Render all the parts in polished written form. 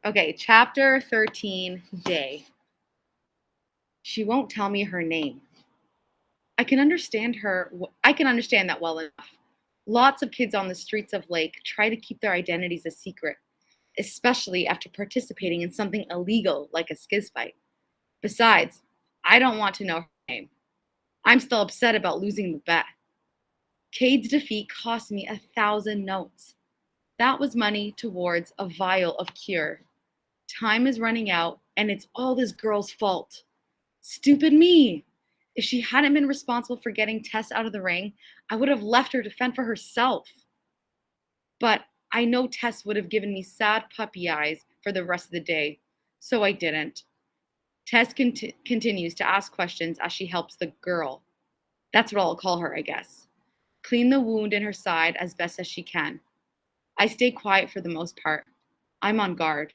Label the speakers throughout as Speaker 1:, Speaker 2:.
Speaker 1: Okay, chapter 13, Day. She won't tell me her name. I can understand that well enough. Lots of kids on the streets of Lake try to keep their identities a secret, especially after participating in something illegal like a skiz fight. Besides, I don't want to know her name. I'm still upset about losing the bet. Cade's defeat cost me 1,000 notes. That was money towards a vial of cure. Time is running out, and it's all this girl's fault. Stupid me! If she hadn't been responsible for getting Tess out of the ring, I would have left her to fend for herself. But I know Tess would have given me sad puppy eyes for the rest of the day, so I didn't. Tess continues to ask questions as she helps the girl. That's what I'll call her, I guess. Clean the wound in her side as best as she can. I stay quiet for the most part. I'm on guard.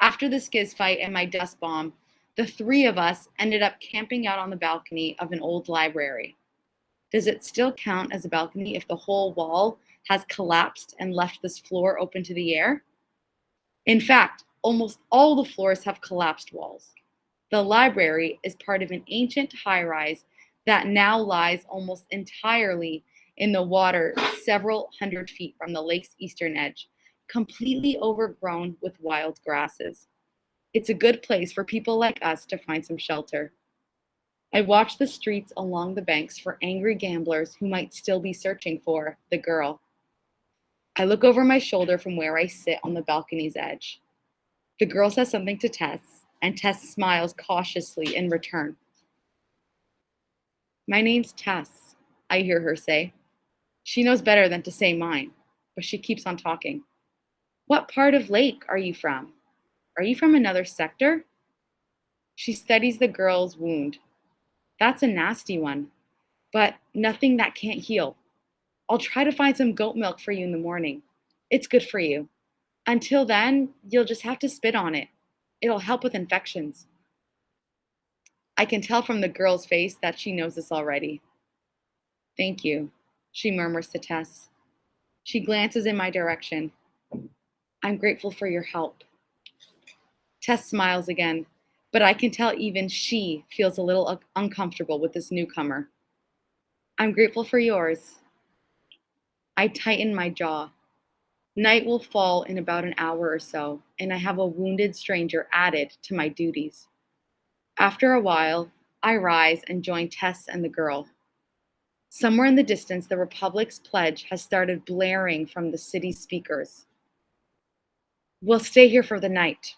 Speaker 1: After the skiz fight and my dust bomb, the three of us ended up camping out on the balcony of an old library. Does it still count as a balcony if the whole wall has collapsed and left this floor open to the air? In fact, almost all the floors have collapsed walls. The library is part of an ancient high rise that now lies almost entirely in the water several hundred feet from the lake's eastern edge, completely overgrown with wild grasses. It's a good place for people like us to find some shelter. I watch the streets along the banks for angry gamblers who might still be searching for the girl. I look over my shoulder from where I sit on the balcony's edge. The girl says something to Tess, and Tess smiles cautiously in return. My name's Tess, I hear her say. She knows better than to say mine, but she keeps on talking. What part of Lake are you from? Are you from another sector? She studies the girl's wound. That's a nasty one, but nothing that can't heal. I'll try to find some goat milk for you in the morning. It's good for you. Until then, you'll just have to spit on it. It'll help with infections. I can tell from the girl's face that she knows this already. Thank you, she murmurs to Tess. She glances in my direction. I'm grateful for your help. Tess smiles again, but I can tell even she feels a little uncomfortable with this newcomer. I'm grateful for yours. I tighten my jaw. Night will fall in about an hour or so, and I have a wounded stranger added to my duties. After a while, I rise and join Tess and the girl. Somewhere in the distance, the Republic's pledge has started blaring from the city speakers. We'll stay here for the night.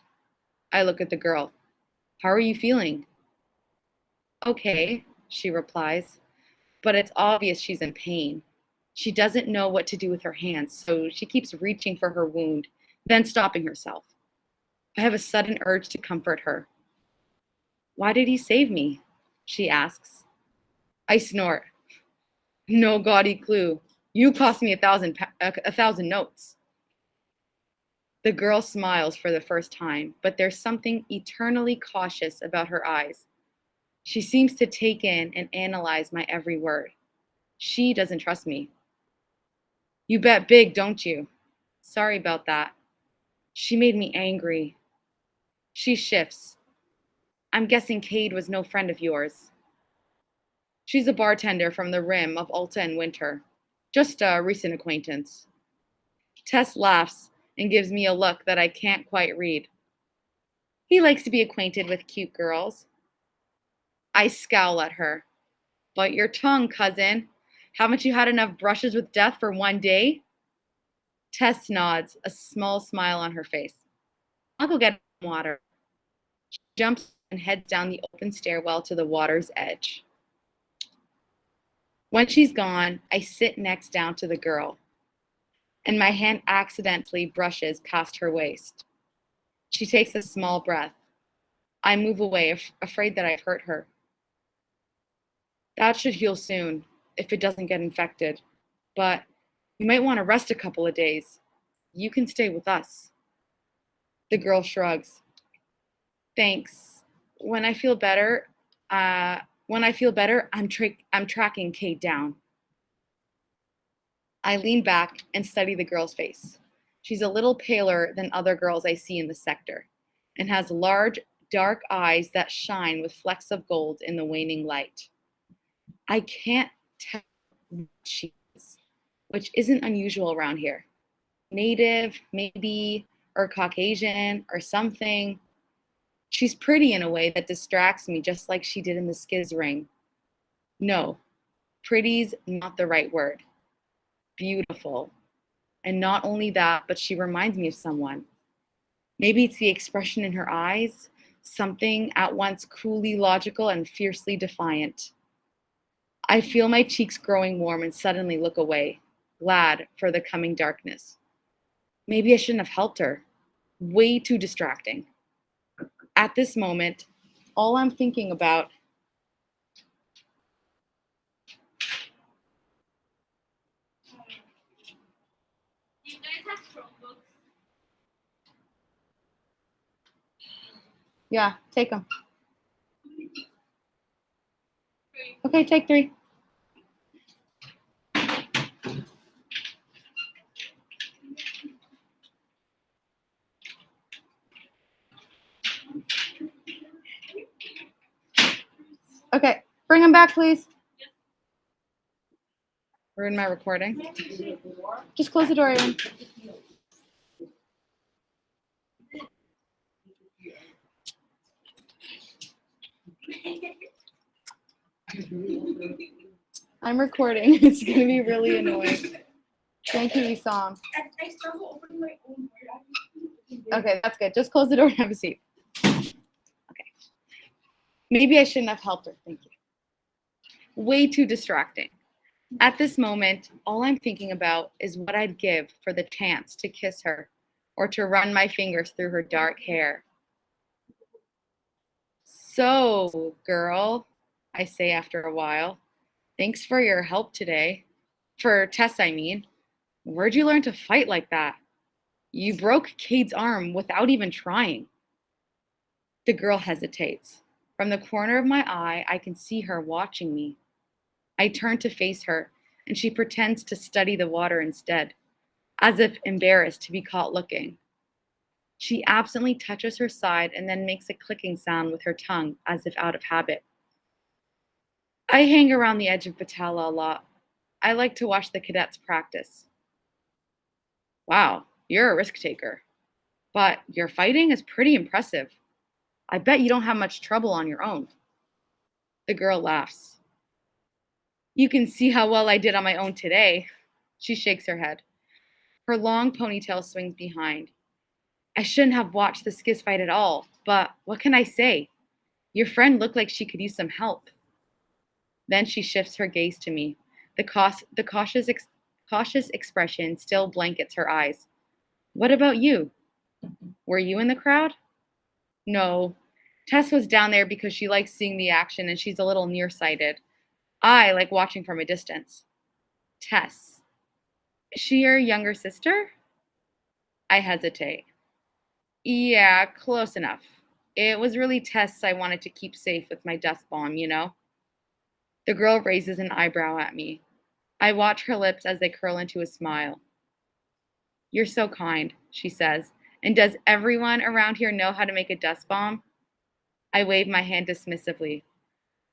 Speaker 1: I look at the girl. How are you feeling? Okay, she replies, but it's obvious she's in pain. She doesn't know what to do with her hands, so she keeps reaching for her wound, then stopping herself. I have a sudden urge to comfort her. Why did he save me? She asks. I snort. No gaudy clue. You cost me a thousand notes. The girl smiles for the first time, but there's something eternally cautious about her eyes. She seems to take in and analyze my every word. She doesn't trust me. You bet big, don't you? Sorry about that. She made me angry. She shifts. I'm guessing Cade was no friend of yours. She's a bartender from the rim of Alta in winter. Just a recent acquaintance. Tess laughs and gives me a look that I can't quite read. He likes to be acquainted with cute girls. I scowl at her. Bite your tongue, cousin. Haven't you had enough brushes with death for one day? Tess nods, a small smile on her face. I'll go get water. She jumps and heads down the open stairwell to the water's edge. When she's gone, I sit next down to the girl, and my hand accidentally brushes past her waist. She takes a small breath. I move away, afraid that I've hurt her. That should heal soon, if it doesn't get infected. But you might want to rest a couple of days. You can stay with us. The girl shrugs. Thanks. When I feel better, I'm tracking Kate down. I lean back and study the girl's face. She's a little paler than other girls I see in the sector and has large, dark eyes that shine with flecks of gold in the waning light. I can't tell what she is, which isn't unusual around here. Native, maybe, or Caucasian, or something. She's pretty in a way that distracts me, just like she did in the Skiz ring. No, pretty's not the right word. Beautiful. And not only that, but she reminds me of someone. Maybe it's the expression in her eyes, something at once coolly logical and fiercely defiant. I feel my cheeks growing warm and suddenly look away, glad for the coming darkness. Maybe I shouldn't have helped her. Way too distracting. At this moment, all I'm thinking about
Speaker 2: You guys have Chromebooks?
Speaker 1: yeah, take them.
Speaker 2: Three.
Speaker 1: Okay, take 3. Okay, bring them back, please. Ruin my recording. Just close the door, Aaron. I'm recording. It's gonna be really annoying. Thank you, Isam.
Speaker 2: I struggle opening my own word.
Speaker 1: Okay, that's good. Just close the door and have a seat. Okay. Maybe I shouldn't have helped her. Thank you. Way too distracting. At this moment, all I'm thinking about is what I'd give for the chance to kiss her or to run my fingers through her dark hair. So, girl, I say after a while, thanks for your help today. For Tess, I mean. Where'd you learn to fight like that? You broke Cade's arm without even trying. The girl hesitates. From the corner of my eye, I can see her watching me. I turn to face her, and she pretends to study the water instead, as if embarrassed to be caught looking. She absently touches her side and then makes a clicking sound with her tongue, as if out of habit. I hang around the edge of Batala a lot. I like to watch the cadets practice. Wow, you're a risk taker. But your fighting is pretty impressive. I bet you don't have much trouble on your own. The girl laughs. You can see how well I did on my own today. She shakes her head. Her long ponytail swings behind. I shouldn't have watched the Skiz fight at all, but what can I say? Your friend looked like she could use some help. Then she shifts her gaze to me. The cautious expression still blankets her eyes. What about you? Were you in the crowd? No. Tess was down there because she likes seeing the action and she's a little nearsighted. I like watching from a distance. Tess. Is she your younger sister? I hesitate. Yeah, close enough. It was really Tess I wanted to keep safe with my dust bomb, you know? The girl raises an eyebrow at me. I watch her lips as they curl into a smile. You're so kind, she says. And does everyone around here know how to make a dust bomb? I wave my hand dismissively.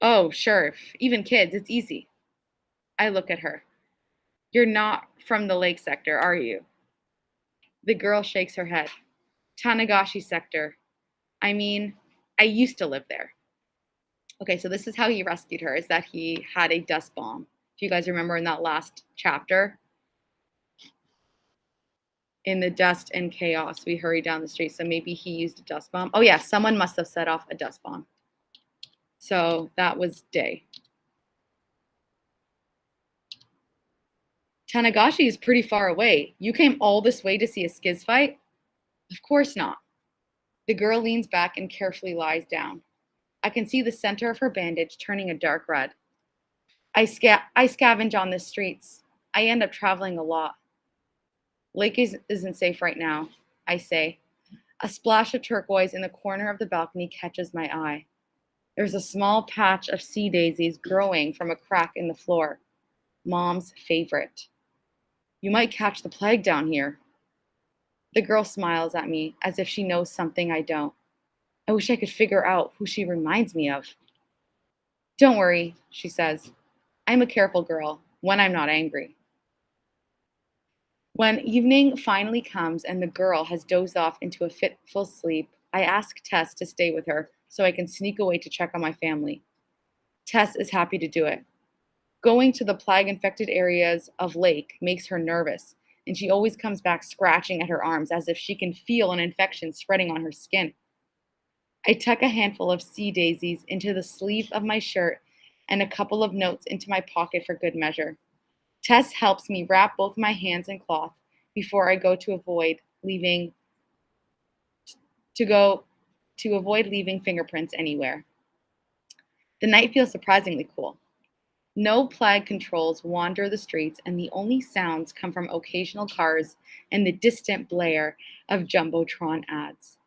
Speaker 1: Oh, sure, even kids, it's easy. I look at her. You're not from the lake sector, are you? The girl shakes her head. Tanagashi sector. I mean, I used to live there. Okay, so this is how he rescued her, is that he had a dust bomb. If you guys remember in that last chapter, in the dust and chaos, we hurried down the street. So maybe he used a dust bomb. Oh yeah, someone must have set off a dust bomb. So that was Day. Tanagashi is pretty far away. You came all this way to see a Skiz fight? Of course not. The girl leans back and carefully lies down. I can see the center of her bandage turning a dark red. I scavenge on the streets. I end up traveling a lot. Lake isn't safe right now, I say. A splash of turquoise in the corner of the balcony catches my eye. There's a small patch of sea daisies growing from a crack in the floor. Mom's favorite. You might catch the plague down here. The girl smiles at me as if she knows something I don't. I wish I could figure out who she reminds me of. Don't worry, she says. I'm a careful girl when I'm not angry. When evening finally comes and the girl has dozed off into a fitful sleep, I ask Tess to stay with her so I can sneak away to check on my family. Tess is happy to do it. Going to the plague infected areas of Lake makes her nervous, and she always comes back scratching at her arms as if she can feel an infection spreading on her skin. I tuck a handful of sea daisies into the sleeve of my shirt and a couple of notes into my pocket for good measure. Tess helps me wrap both my hands in cloth before I go to go to avoid leaving fingerprints anywhere. The night feels surprisingly cool. No plague controls wander the streets, and the only sounds come from occasional cars and the distant blare of Jumbotron ads.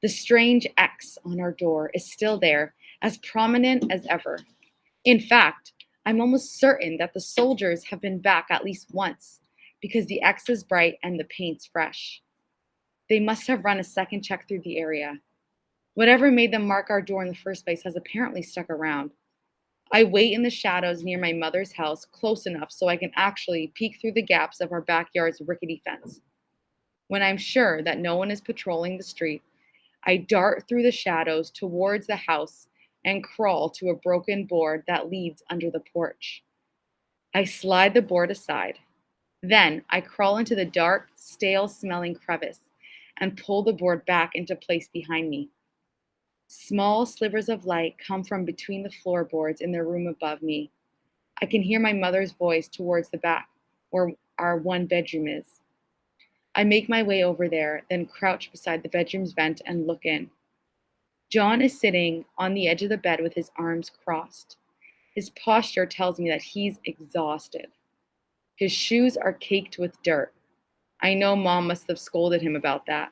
Speaker 1: The strange X on our door is still there, as prominent as ever. In fact, I'm almost certain that the soldiers have been back at least once, because the X is bright and the paint's fresh. They must have run a second check through the area. Whatever made them mark our door in the first place has apparently stuck around. I wait in the shadows near my mother's house, close enough so I can actually peek through the gaps of our backyard's rickety fence. When I'm sure that no one is patrolling the street, I dart through the shadows towards the house and crawl to a broken board that leads under the porch. I slide the board aside. Then I crawl into the dark, stale smelling crevice and pull the board back into place behind me. Small slivers of light come from between the floorboards in the room above me. I can hear my mother's voice towards the back, where our one bedroom is. I make my way over there, then crouch beside the bedroom's vent and look in. John is sitting on the edge of the bed with his arms crossed. His posture tells me that he's exhausted. His shoes are caked with dirt. I know Mom must have scolded him about that.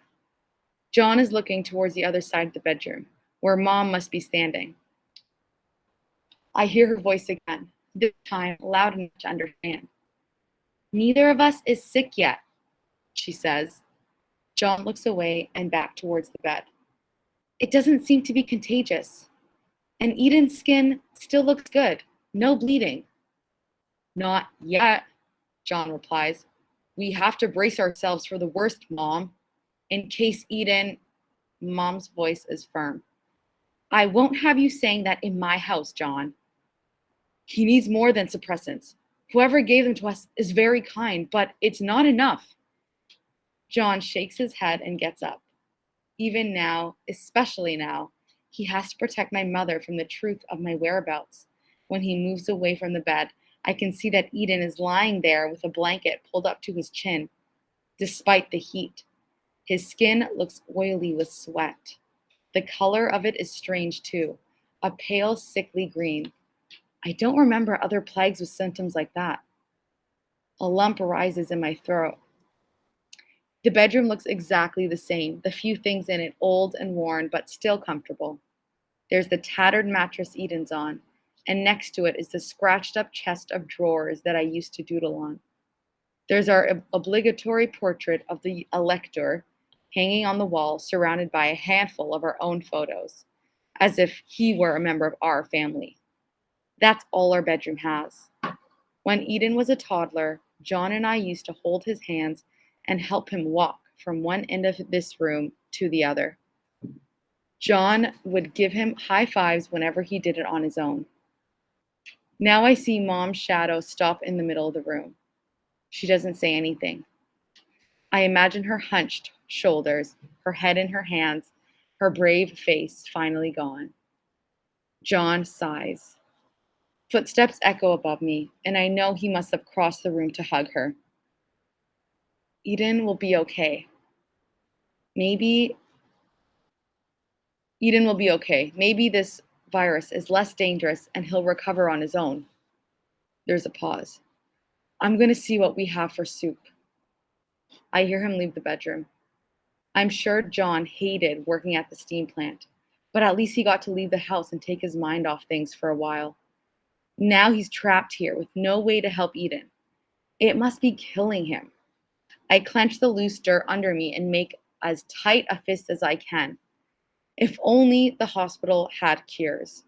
Speaker 1: John is looking towards the other side of the bedroom, where Mom must be standing. I hear her voice again, this time loud enough to understand. Neither of us is sick yet, she says. John looks away and back towards the bed. It doesn't seem to be contagious. And Eden's skin still looks good. No bleeding. Not yet, John replies. We have to brace ourselves for the worst, Mom. In case Eden... Mom's voice is firm. I won't have you saying that in my house, John. He needs more than suppressants. Whoever gave them to us is very kind, but it's not enough. John shakes his head and gets up. Even now, especially now, he has to protect my mother from the truth of my whereabouts. When he moves away from the bed, I can see that Eden is lying there with a blanket pulled up to his chin, despite the heat. His skin looks oily with sweat. The color of it is strange too, a pale, sickly green. I don't remember other plagues with symptoms like that. A lump rises in my throat. The bedroom looks exactly the same, the few things in it old and worn, but still comfortable. There's the tattered mattress Eden's on, and next to it is the scratched up chest of drawers that I used to doodle on. There's our obligatory portrait of the elector hanging on the wall, surrounded by a handful of our own photos, as if he were a member of our family. That's all our bedroom has. When Eden was a toddler, John and I used to hold his hands and help him walk from one end of this room to the other. John would give him high fives whenever he did it on his own. Now I see Mom's shadow stop in the middle of the room. She doesn't say anything. I imagine her hunched shoulders, her head in her hands, her brave face finally gone. John sighs. Footsteps echo above me, and I know he must have crossed the room to hug her. Eden will be okay. Maybe Eden will be okay. Maybe this virus is less dangerous and he'll recover on his own. There's a pause. I'm going to see what we have for soup. I hear him leave the bedroom. I'm sure John hated working at the steam plant, but at least he got to leave the house and take his mind off things for a while. Now he's trapped here with no way to help Eden. It must be killing him. I clench the loose dirt under me and make as tight a fist as I can. If only the hospital had cures.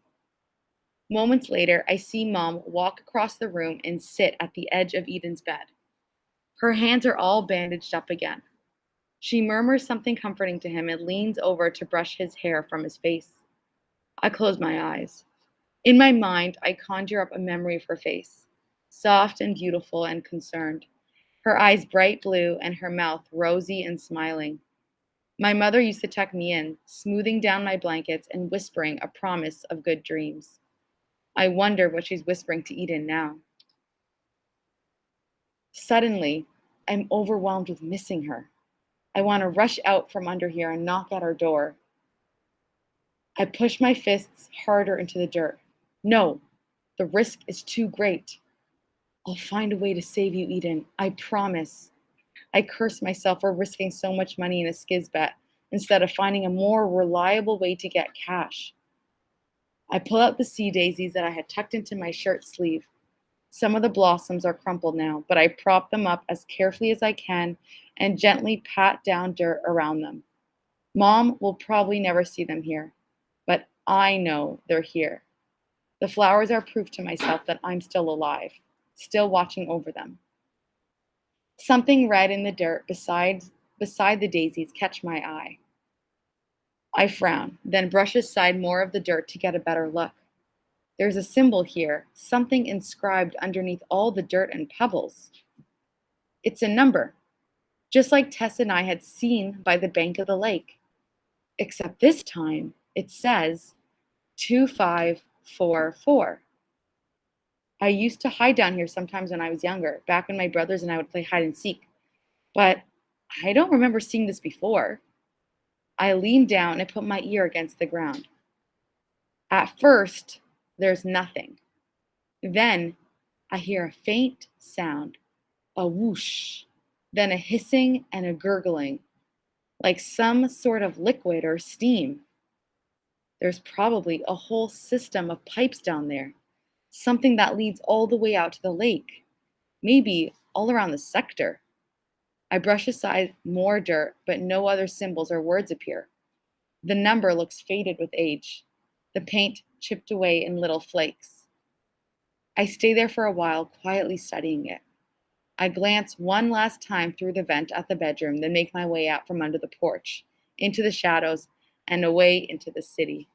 Speaker 1: Moments later, I see Mom walk across the room and sit at the edge of Eden's bed. Her hands are all bandaged up again. She murmurs something comforting to him and leans over to brush his hair from his face. I close my eyes. In my mind, I conjure up a memory of her face, soft and beautiful and concerned, her eyes bright blue and her mouth rosy and smiling. My mother used to tuck me in, smoothing down my blankets and whispering a promise of good dreams. I wonder what she's whispering to Eden now. Suddenly, I'm overwhelmed with missing her. I want to rush out from under here and knock at her door. I push my fists harder into the dirt. No, the risk is too great. I'll find a way to save you, Eden. I promise. I curse myself for risking so much money in a skiz bet instead of finding a more reliable way to get cash. I pull out the sea daisies that I had tucked into my shirt sleeve. Some of the blossoms are crumpled now, but I prop them up as carefully as I can and gently pat down dirt around them. Mom will probably never see them here, but I know they're here. The flowers are proof to myself that I'm still alive, still watching over them. Something red in the dirt beside the daisies catch my eye. I frown, then brush aside more of the dirt to get a better look. There's a symbol here, something inscribed underneath all the dirt and pebbles. It's a number, just like Tess and I had seen by the bank of the lake. Except this time, it says 2544. I used to hide down here sometimes when I was younger, back when my brothers and I would play hide and seek. But I don't remember seeing this before. I lean down and put my ear against the ground. At first, there's nothing. Then I hear a faint sound, a whoosh, then a hissing and a gurgling, like some sort of liquid or steam. There's probably a whole system of pipes down there, something that leads all the way out to the lake, maybe all around the sector. I brush aside more dirt, but no other symbols or words appear. The number looks faded with age, the paint chipped away in little flakes. I stay there for a while, quietly studying it. I glance one last time through the vent at the bedroom, then make my way out from under the porch, into the shadows, and away into the city.